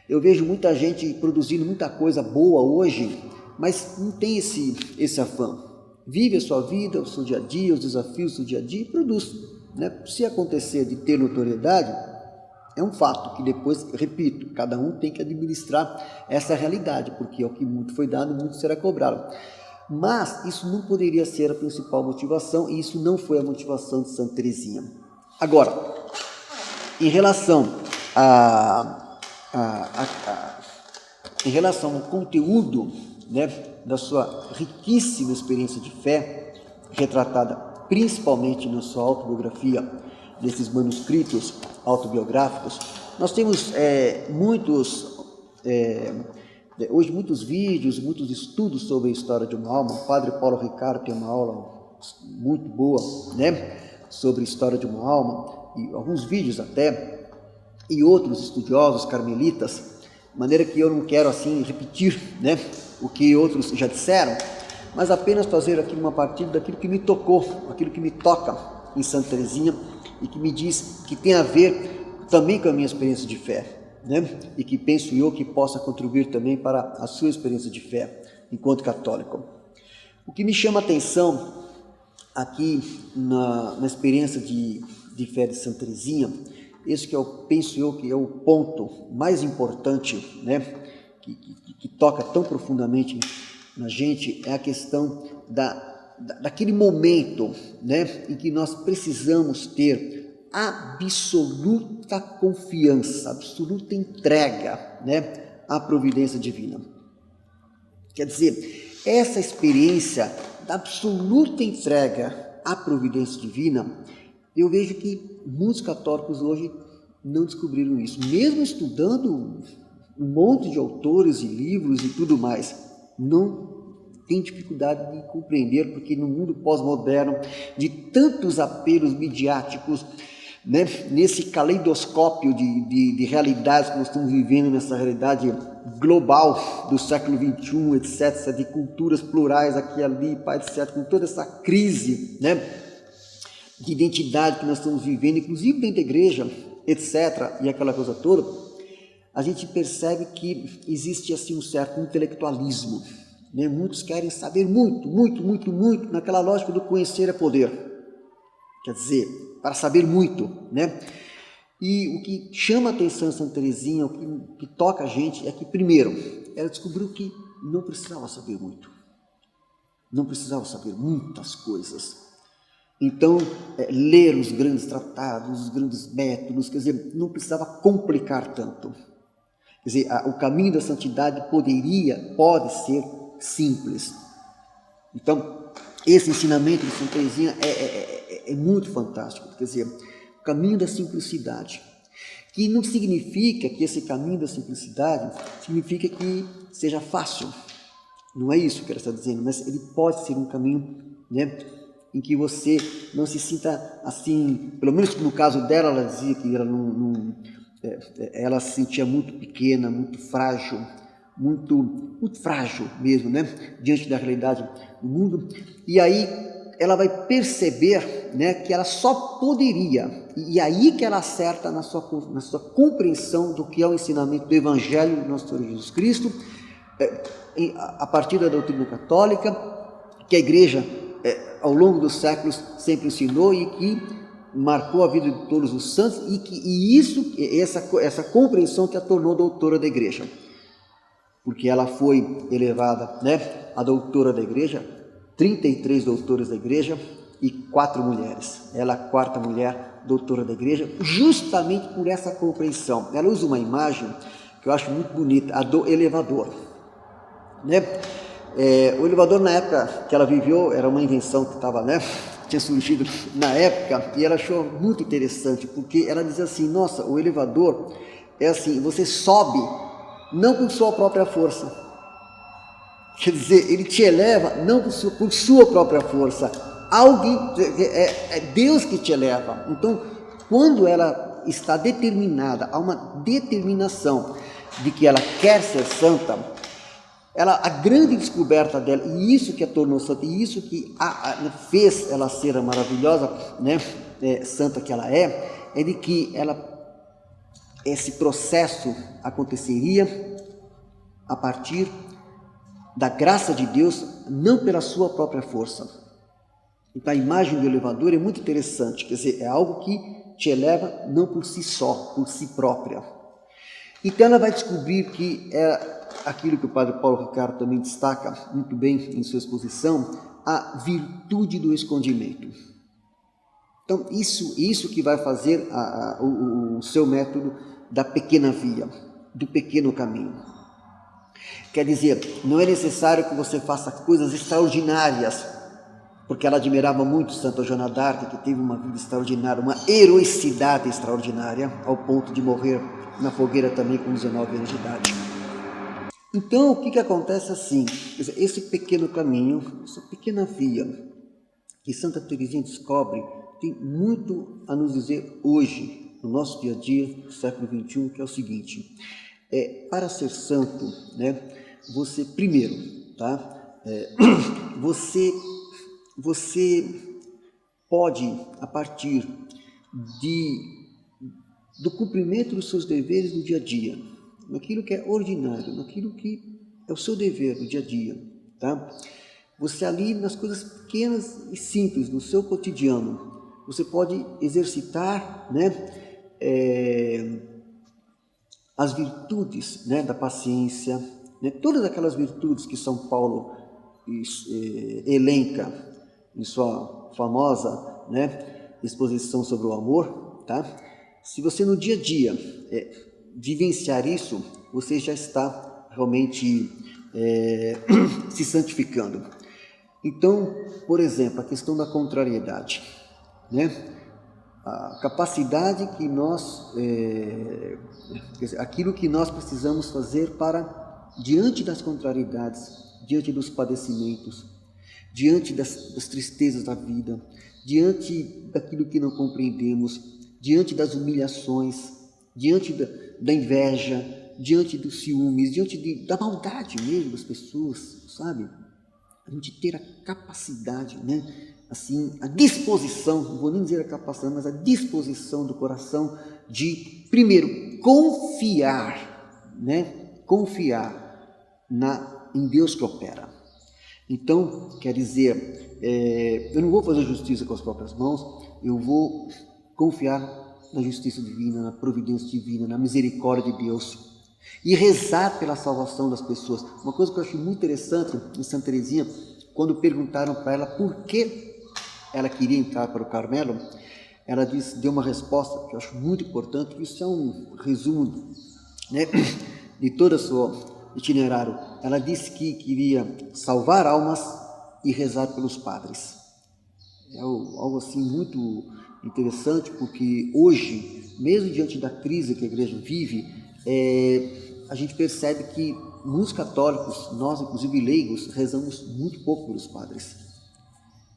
Eu vejo muita gente produzindo muita coisa boa hoje, mas não tem esse afã. Vive a sua vida, o seu dia a dia, os desafios do dia a dia e produz, né? Se acontecer de ter notoriedade, é um fato que depois, repito, cada um tem que administrar essa realidade, porque é o que muito foi dado, muito será cobrado. Mas isso não poderia ser a principal motivação, e isso não foi a motivação de Santa Teresinha. Agora, em relação ao conteúdo, né, da sua riquíssima experiência de fé, retratada principalmente na sua autobiografia, nesses manuscritos autobiográficos, nós temos hoje muitos vídeos, muitos estudos sobre a história de uma alma. O padre Paulo Ricardo tem uma aula muito boa, né, sobre a história de uma alma, e alguns vídeos até, e outros estudiosos carmelitas, de maneira que eu não quero assim repetir, né, o que outros já disseram, mas apenas fazer aqui uma partilha daquilo que me tocou, aquilo que me toca em Santa Teresinha e que me diz que tem a ver também com a minha experiência de fé, né? E que penso eu que possa contribuir também para a sua experiência de fé enquanto católico. O que me chama a atenção aqui na experiência de fé de Santa Teresinha, esse que penso eu que é o ponto mais importante, né, que toca tão profundamente na gente, é a questão daquele momento, né, em que nós precisamos ter absoluta confiança, absoluta entrega, né, à providência divina. Quer dizer, essa experiência da absoluta entrega à providência divina, eu vejo que muitos católicos hoje não descobriram isso, mesmo estudando um monte de autores e livros e tudo mais, não tem dificuldade de compreender, porque no mundo pós-moderno, de tantos apelos midiáticos, né, nesse caleidoscópio de realidades que nós estamos vivendo, nessa realidade global do século XXI, etc., de culturas plurais aqui e ali, etc., com toda essa crise, né, de identidade que nós estamos vivendo, inclusive dentro da igreja, etc., e aquela coisa toda, a gente percebe que existe assim um certo intelectualismo, né? Muitos querem saber muito, naquela lógica do conhecer é poder, quer dizer, para saber muito, né? E o que chama a atenção de Santa Teresinha, o que toca a gente, é que, primeiro, ela descobriu que não precisava saber muito, não precisava saber muitas coisas. Então, ler os grandes tratados, os grandes métodos, quer dizer, não precisava complicar tanto. Quer dizer, o caminho da santidade pode ser simples. Então, esse ensinamento de Santa Teresinha é muito fantástico. Quer dizer, o caminho da simplicidade, que não significa que esse caminho da simplicidade significa que seja fácil. Não é isso que ela está dizendo, mas ele pode ser um caminho, né, em que você não se sinta assim, pelo menos no caso dela, ela dizia que ela se sentia muito pequena, muito frágil, muito frágil mesmo, né, diante da realidade do mundo. E aí ela vai perceber, né, que ela só poderia, e aí que ela acerta na sua compreensão do que é o ensinamento do Evangelho do nosso Senhor Jesus Cristo, a partir da doutrina católica, que a Igreja, ao longo dos séculos, sempre ensinou e que marcou a vida de todos os santos, essa compreensão que a tornou doutora da Igreja, porque ela foi elevada, né, a doutora da Igreja, 33 doutores da Igreja e 4 mulheres. Ela é a 4ª mulher doutora da Igreja, justamente por essa compreensão. Ela usa uma imagem que eu acho muito bonita, a do elevador, né? O elevador, na época que ela viveu, era uma invenção que tinha surgido na época, e ela achou muito interessante, porque ela dizia assim: nossa, o elevador é assim, você sobe não por sua própria força, quer dizer, ele te eleva não por sua própria força, é Deus que te eleva. Então, quando ela está determinada, há uma determinação de que ela quer ser santa, a grande descoberta dela, e isso que a tornou santa, e isso que fez ela ser a maravilhosa, né, santa que ela é de que esse processo aconteceria a partir da graça de Deus, não pela sua própria força. Então a imagem do elevador é muito interessante, quer dizer, é algo que te eleva não por si só, por si própria. Então ela vai descobrir que aquilo que o Padre Paulo Ricardo também destaca muito bem em sua exposição, a virtude do escondimento. Então isso que vai fazer o seu método da pequena via, do pequeno caminho. Quer dizer, não é necessário que você faça coisas extraordinárias, porque ela admirava muito Santa Joana d'Arc, que teve uma vida extraordinária, uma heroicidade extraordinária, ao ponto de morrer na fogueira também com 19 anos de idade. Então, o que acontece assim? Esse pequeno caminho, essa pequena via que Santa Teresinha descobre, tem muito a nos dizer hoje, no nosso dia a dia, do século XXI, que é o seguinte: para ser santo, né, você primeiro, você pode, a partir do cumprimento dos seus deveres do dia a dia, naquilo que é ordinário, naquilo que é o seu dever do dia a dia, tá? Você ali, nas coisas pequenas e simples do seu cotidiano, você pode exercitar, né, as virtudes, né, da paciência, né, todas aquelas virtudes que São Paulo elenca em sua famosa, né, exposição sobre o amor, tá? Se você no dia a dia vivenciar isso, você já está realmente se santificando. Então, por exemplo, a questão da contrariedade, né? A capacidade que nós, aquilo que nós precisamos fazer para, diante das contrariedades, diante dos padecimentos, diante das tristezas da vida, diante daquilo que não compreendemos, diante das humilhações, diante da inveja, diante dos ciúmes, diante da maldade mesmo das pessoas, sabe? A gente ter a capacidade, né? Assim, a disposição, não vou nem dizer a capacidade, mas a disposição do coração de, primeiro, confiar, né? Confiar em Deus que opera. Então, quer dizer, eu não vou fazer justiça com as próprias mãos, eu vou confiar na justiça divina, na providência divina, na misericórdia de Deus e rezar pela salvação das pessoas. Uma coisa que eu acho muito interessante em Santa Teresinha, quando perguntaram para ela por que ela queria entrar para o Carmelo, ela deu uma resposta que eu acho muito importante, que isso é um resumo, né, de todo o seu itinerário. Ela disse que queria salvar almas e rezar pelos padres. É algo assim muito interessante, porque hoje, mesmo diante da crise que a igreja vive, a gente percebe que muitos católicos, nós inclusive leigos, rezamos muito pouco pelos padres,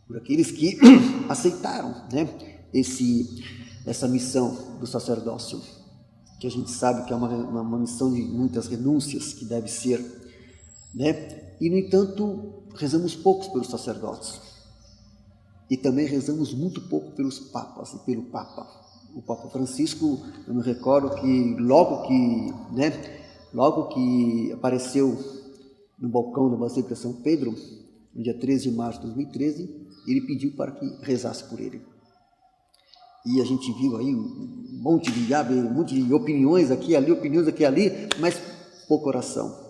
por aqueles que aceitaram, né, essa missão do sacerdócio, que a gente sabe que é uma missão de muitas renúncias que deve ser, né? E no entanto rezamos poucos pelos sacerdotes e também rezamos muito pouco pelos papas e pelo Papa. O Papa Francisco, eu me recordo que logo que apareceu no balcão da Basílica de São Pedro, no dia 13 de março de 2013, ele pediu para que rezasse por ele. E a gente viu aí um monte de opiniões aqui e ali, mas pouca oração.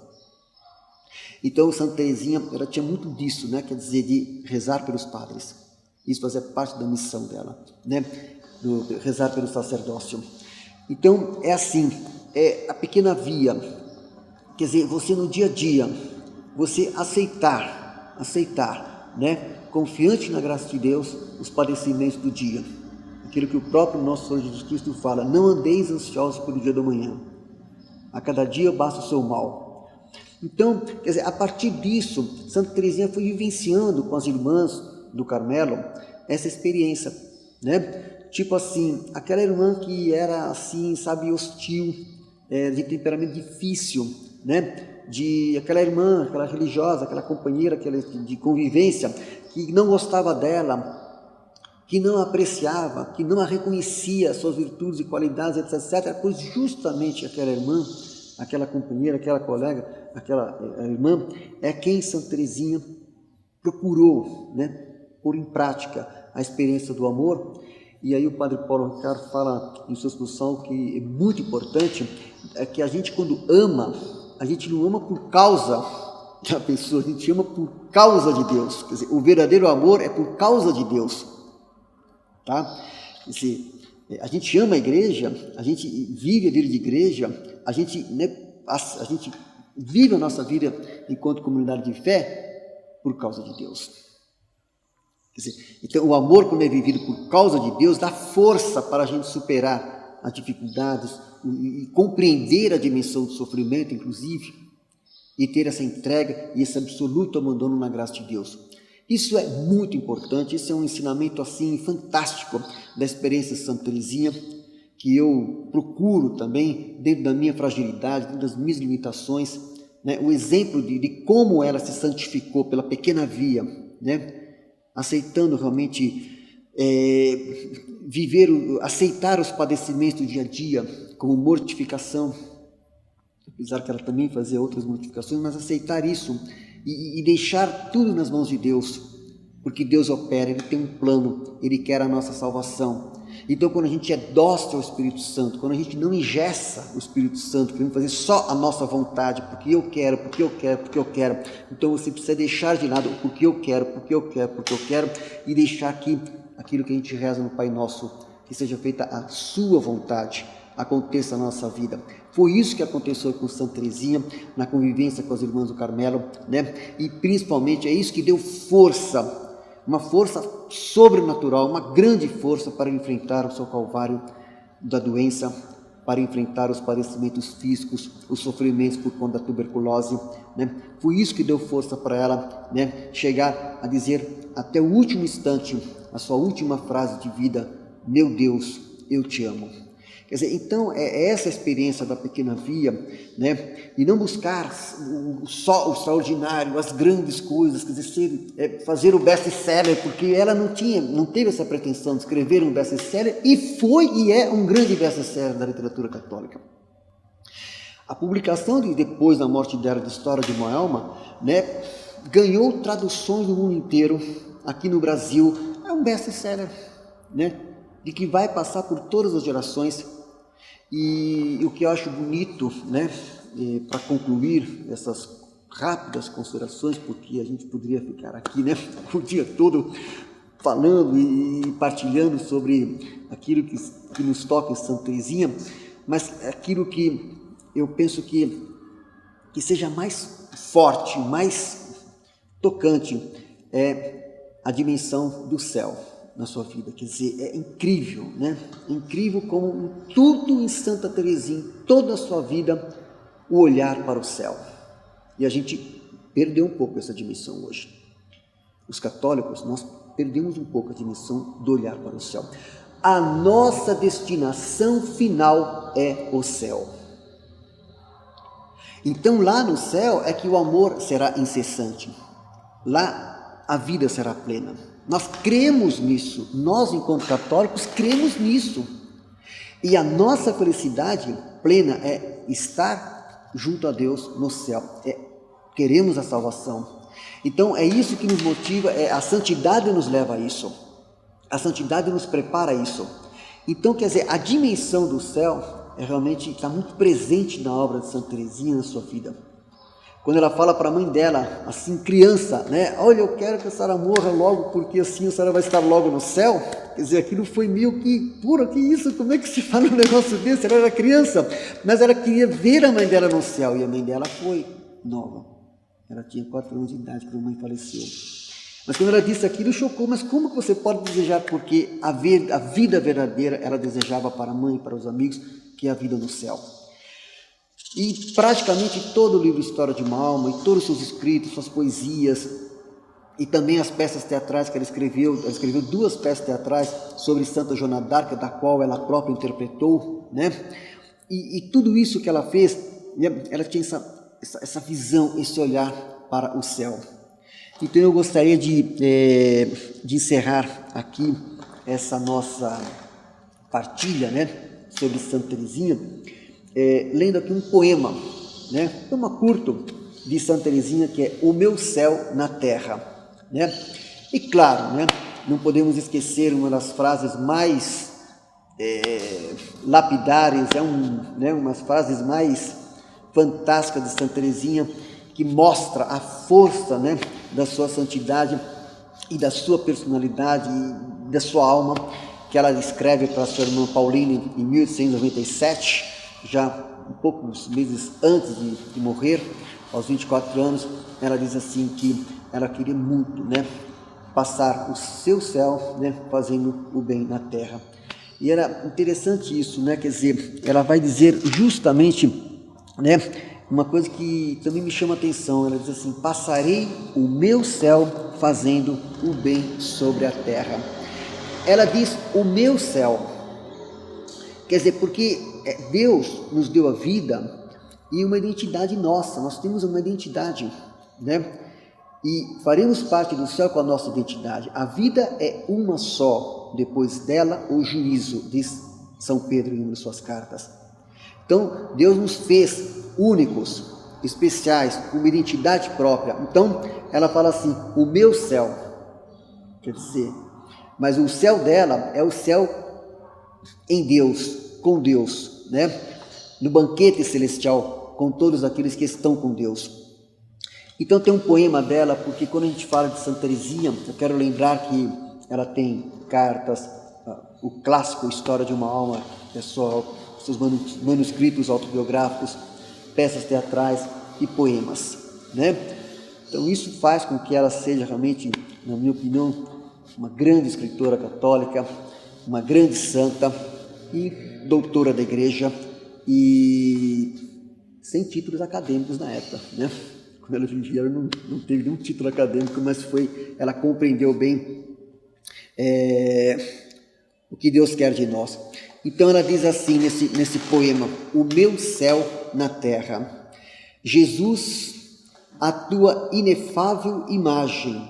Então, Santa Teresinha, ela tinha muito disso, né? Quer dizer, de rezar pelos padres. Isso fazia parte da missão dela, né? Rezar pelo sacerdócio. Então, é assim, é a pequena via, quer dizer, você no dia a dia, você aceitar, né? Confiante na graça de Deus, os padecimentos do dia. Aquilo que o próprio nosso Senhor Jesus Cristo fala: não andeis ansiosos pelo dia do amanhã, a cada dia basta o seu mal. Então, quer dizer, a partir disso, Santa Teresinha foi vivenciando com as irmãs do Carmelo essa experiência, né? Tipo assim, aquela irmã que era assim, sabe, hostil, de temperamento difícil, né? Aquela irmã, aquela religiosa, aquela companheira de convivência, que não gostava dela, que não a apreciava, que não a reconhecia, suas virtudes e qualidades, etc. Pois justamente aquela irmã, aquela companheira, aquela colega, aquela irmã, é quem Santa Teresinha procurou, né, pôr em prática a experiência do amor. E aí o Padre Paulo Ricardo fala em sua exposição que é muito importante, é que a gente, quando ama, a gente não ama por causa da pessoa, a gente ama por causa de Deus. Quer dizer, o verdadeiro amor é por causa de Deus, tá? Quer dizer, a gente ama a igreja, a gente vive a vida de igreja, a gente, né, a gente vive a nossa vida enquanto comunidade de fé por causa de Deus. Quer dizer, então o amor, quando é vivido por causa de Deus, dá força para a gente superar as dificuldades e compreender a dimensão do sofrimento, inclusive, e ter essa entrega e esse absoluto abandono na graça de Deus. Isso é muito importante, isso é um ensinamento assim fantástico da experiência de Santa Teresinha, que eu procuro também, dentro da minha fragilidade, dentro das minhas limitações, né, o exemplo de como ela se santificou pela pequena via, né, aceitando realmente aceitar os padecimentos do dia a dia como mortificação, apesar que ela também fazia outras mortificações, mas aceitar isso e deixar tudo nas mãos de Deus, porque Deus opera, Ele tem um plano, Ele quer a nossa salvação. Então, quando a gente é dócil ao Espírito Santo, quando a gente não engessa o Espírito Santo, querendo fazer só a nossa vontade, porque eu quero, então você precisa deixar de lado o porque eu quero, e deixar que aquilo que a gente reza no Pai Nosso, que seja feita a sua vontade, aconteça na nossa vida. Foi isso que aconteceu com Santa Teresinha, na convivência com as irmãs do Carmelo, né? E principalmente é isso que deu força, uma força sobrenatural, uma grande força para enfrentar o seu calvário da doença, para enfrentar os padecimentos físicos, os sofrimentos por conta da tuberculose, né? Foi isso que deu força para ela, né, chegar a dizer até o último instante, a sua última frase de vida: meu Deus, eu te amo. Quer dizer, então é essa a experiência da Pequena Via, né? E não buscar o extraordinário, as grandes coisas, quer dizer, fazer o best-seller, porque ela não teve essa pretensão de escrever um best-seller, e foi e é um grande best-seller da literatura católica. A publicação depois da morte dela de História de Moelma, né, ganhou traduções no mundo inteiro. Aqui no Brasil é um best-seller, né, de que vai passar por todas as gerações. E o que eu acho bonito, né, para concluir essas rápidas considerações, porque a gente poderia ficar aqui, né, o dia todo falando e partilhando sobre aquilo que nos toca em Santa Teresinha, mas aquilo que eu penso que seja mais forte, mais tocante, é a dimensão do céu na sua vida. Quer dizer, é incrível, né? É incrível como tudo em Santa Teresinha, toda a sua vida, o olhar para o céu. E a gente perdeu um pouco essa dimensão hoje. Os católicos, nós perdemos um pouco a dimensão do olhar para o céu. A nossa destinação final é o céu. Então lá no céu é que o amor será incessante. Lá a vida será plena. Nós cremos nisso, nós enquanto católicos cremos nisso. E a nossa felicidade plena é estar junto a Deus no céu. Queremos a salvação. Então é isso que nos motiva, a santidade nos leva a isso. A santidade nos prepara a isso. Então, quer dizer, a dimensão do céu realmente está muito presente na obra de Santa Teresinha, na sua vida. Quando ela fala para a mãe dela, assim, criança, né? Olha, eu quero que a senhora morra logo, porque assim a senhora vai estar logo no céu. Quer dizer, aquilo foi meio que puro, que isso? Como é que se fala um negócio desse? Ela era criança, mas ela queria ver a mãe dela no céu, e a mãe dela foi nova. Ela tinha 4 anos de idade quando a mãe faleceu. Mas quando ela disse aquilo, chocou. Mas como que você pode desejar? Porque a vida verdadeira ela desejava para a mãe, para os amigos, que é a vida no céu. E praticamente todo o livro História de uma Alma, e todos os seus escritos, suas poesias, e também as peças teatrais que ela escreveu 2 peças teatrais sobre Santa Joana d'Arc, da qual ela própria interpretou, né? E tudo isso que ela fez, ela tinha essa visão, esse olhar para o céu. Então eu gostaria de encerrar aqui essa nossa partilha, né, sobre Santa Teresinha, lendo aqui um poema, né, curto de Santa Teresinha, que é O Meu Céu na Terra, né? E claro, né, não podemos esquecer uma das frases mais lapidares, umas frases mais fantásticas de Santa Teresinha, que mostra a força, né, da sua santidade e da sua personalidade e da sua alma, que ela escreve para sua irmã Paulina em 1897, já um poucos meses antes de morrer, aos 24 anos. Ela diz assim que ela queria muito, né, passar o seu céu, né, fazendo o bem na terra. E era interessante isso, né, quer dizer, ela vai dizer justamente, né, uma coisa que também me chama a atenção. Ela diz assim: passarei o meu céu fazendo o bem sobre a terra. Ela diz o meu céu, quer dizer, porque Deus nos deu a vida e uma identidade nossa. Nós temos uma identidade, né? E faremos parte do céu com a nossa identidade. A vida é uma só, depois dela o juízo, diz São Pedro em uma de suas cartas. Então Deus nos fez únicos, especiais, com uma identidade própria. Então ela fala assim: o meu céu, quer dizer, mas o céu dela é o céu em Deus, com Deus, né? No banquete celestial, com todos aqueles que estão com Deus. Então tem um poema dela, porque quando a gente fala de Santa Teresinha, eu quero lembrar que ela tem cartas, o clássico História de uma Alma, pessoal, seus manuscritos autobiográficos, peças teatrais e poemas, né? Então isso faz com que ela seja realmente, na minha opinião, uma grande escritora católica, uma grande santa e doutora da igreja, e sem títulos acadêmicos na época, né? Quando ela vivia, ela não teve nenhum título acadêmico, mas ela compreendeu bem o que Deus quer de nós. Então ela diz assim nesse poema: o meu céu na terra. Jesus, a tua inefável imagem,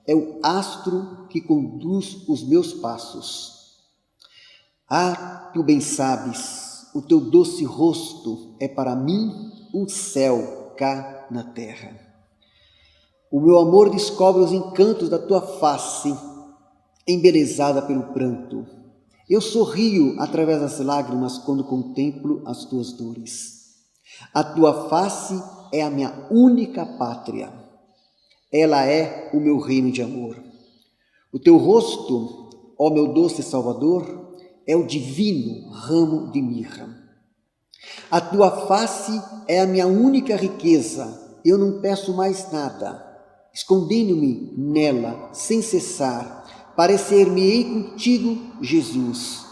é o astro que conduz os meus passos. Ah, tu bem sabes, o teu doce rosto é para mim o céu cá na terra. O meu amor descobre os encantos da tua face, embelezada pelo pranto. Eu sorrio através das lágrimas quando contemplo as tuas dores. A tua face é a minha única pátria. Ela é o meu reino de amor. O teu rosto, ó meu doce Salvador, é o divino ramo de mirra. A tua face é a minha única riqueza. Eu não peço mais nada. Escondendo-me nela sem cessar, parecer-me-ei contigo, Jesus.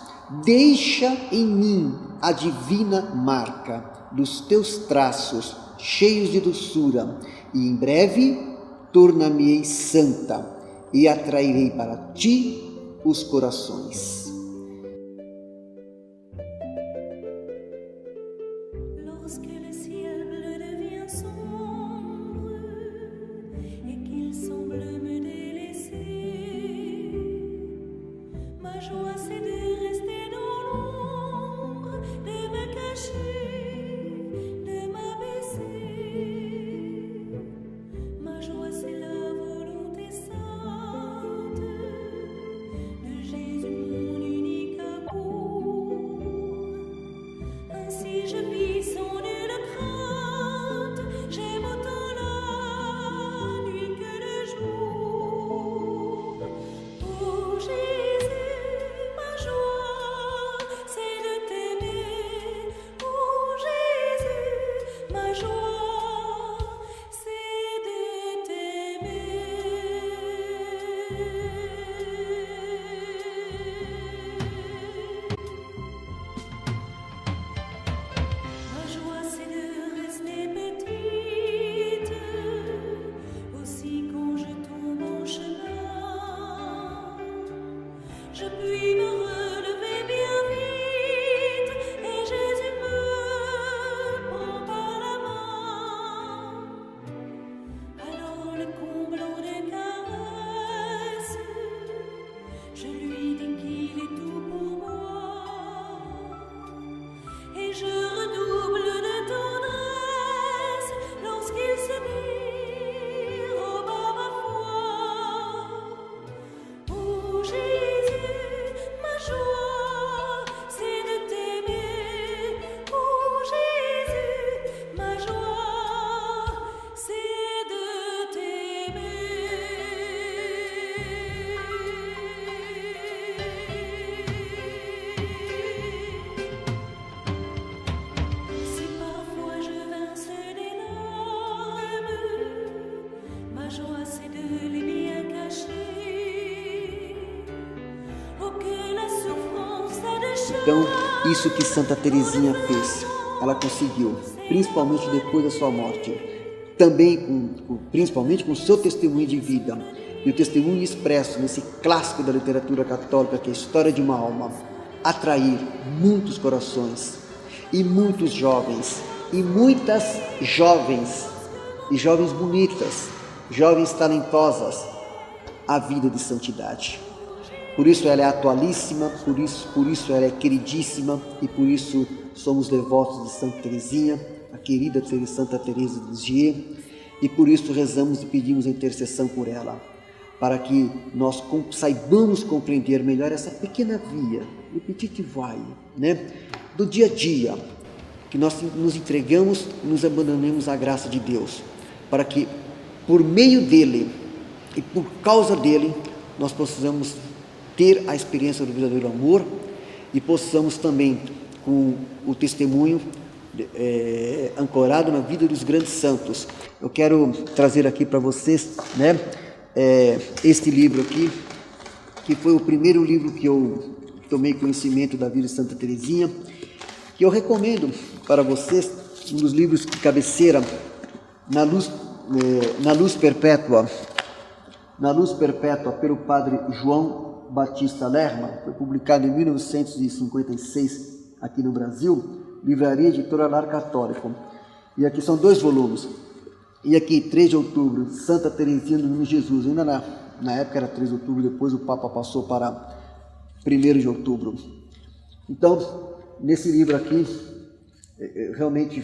Deixa em mim a divina marca dos teus traços cheios de doçura, e em breve tornar-me-ei santa e atrairei para ti os corações. Então, isso que Santa Teresinha fez, ela conseguiu, principalmente depois da sua morte, também principalmente com o seu testemunho de vida e o testemunho expresso nesse clássico da literatura católica, que é a História de uma Alma, atrair muitos corações e muitos jovens e muitas jovens e jovens bonitas, jovens talentosas à vida de santidade. Por isso ela é atualíssima, por isso ela é queridíssima e por isso somos devotos de Santa Teresinha, a querida Santa Teresa de Lisieux, e por isso rezamos e pedimos a intercessão por ela, para que nós saibamos compreender melhor essa pequena via, o petit voie, do dia a dia, que nós nos entregamos e nos abandonemos à graça de Deus, para que por meio dele e por causa dele nós possamos ter a experiência do verdadeiro amor e possamos também, com o testemunho ancorado na vida dos grandes santos. Eu quero trazer aqui para vocês, este livro aqui, que foi o primeiro livro que eu tomei conhecimento da vida de Santa Teresinha, que eu recomendo para vocês, um dos livros de cabeceira, Na Luz Perpétua, pelo Padre João Batista Lerma, foi publicado em 1956 aqui no Brasil, Livraria Editora Lar Católico. E aqui são 2 volumes. E aqui, 3 de outubro, Santa Teresinha do Menino Jesus. Ainda na época era 3 de outubro, depois o Papa passou para 1º de outubro. Então, nesse livro aqui, realmente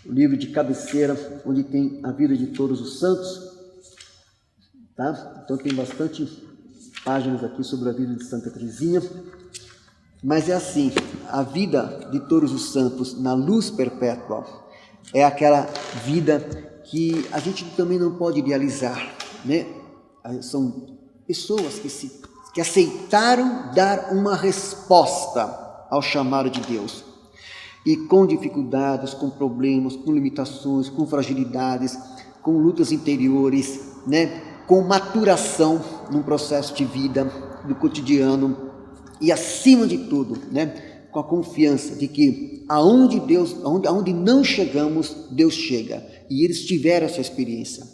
o livro de cabeceira, onde tem a vida de todos os santos, tá? Então tem bastante páginas aqui sobre a vida de Santa Teresinha. Mas é assim, a vida de todos os santos na luz perpétua é aquela vida que a gente também não pode idealizar, né? São pessoas que aceitaram dar uma resposta ao chamado de Deus. E com dificuldades, com problemas, com limitações, com fragilidades, com lutas interiores, né? Com maturação num processo de vida, do cotidiano, e acima de tudo, né? Com a confiança de que aonde não chegamos, Deus chega. E eles tiveram essa experiência.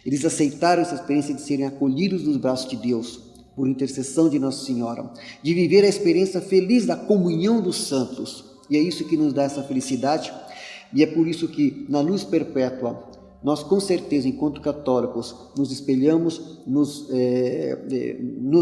Eles aceitaram essa experiência de serem acolhidos nos braços de Deus, por intercessão de Nossa Senhora, de viver a experiência feliz da comunhão dos santos. E é isso que nos dá essa felicidade, e é por isso que na luz perpétua, nós com certeza, enquanto católicos, nos espelhamos, nos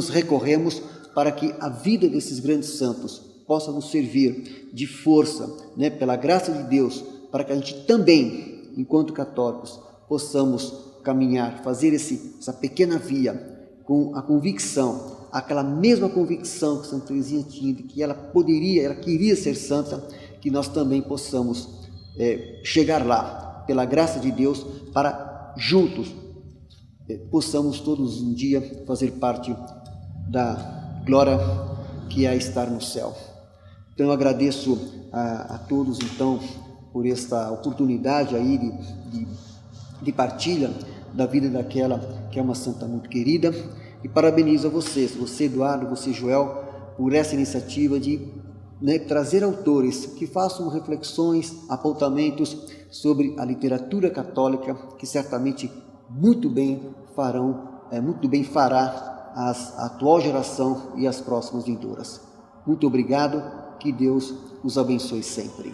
recorremos para que a vida desses grandes santos possa nos servir de força, né, pela graça de Deus, para que a gente também, enquanto católicos, possamos caminhar, fazer essa pequena via com a convicção, aquela mesma convicção que Santa Teresinha tinha, de que ela queria ser santa, que nós também possamos chegar lá, pela graça de Deus, para juntos possamos todos um dia fazer parte da glória que é estar no céu. Então eu agradeço a todos então por esta oportunidade aí de partilha da vida daquela que é uma santa muito querida, e parabenizo a vocês, você Eduardo, você Joel, por essa iniciativa de trazer autores que façam reflexões, apontamentos sobre a literatura católica, que certamente muito bem fará a atual geração e as próximas vindouras. Muito obrigado, que Deus os abençoe sempre.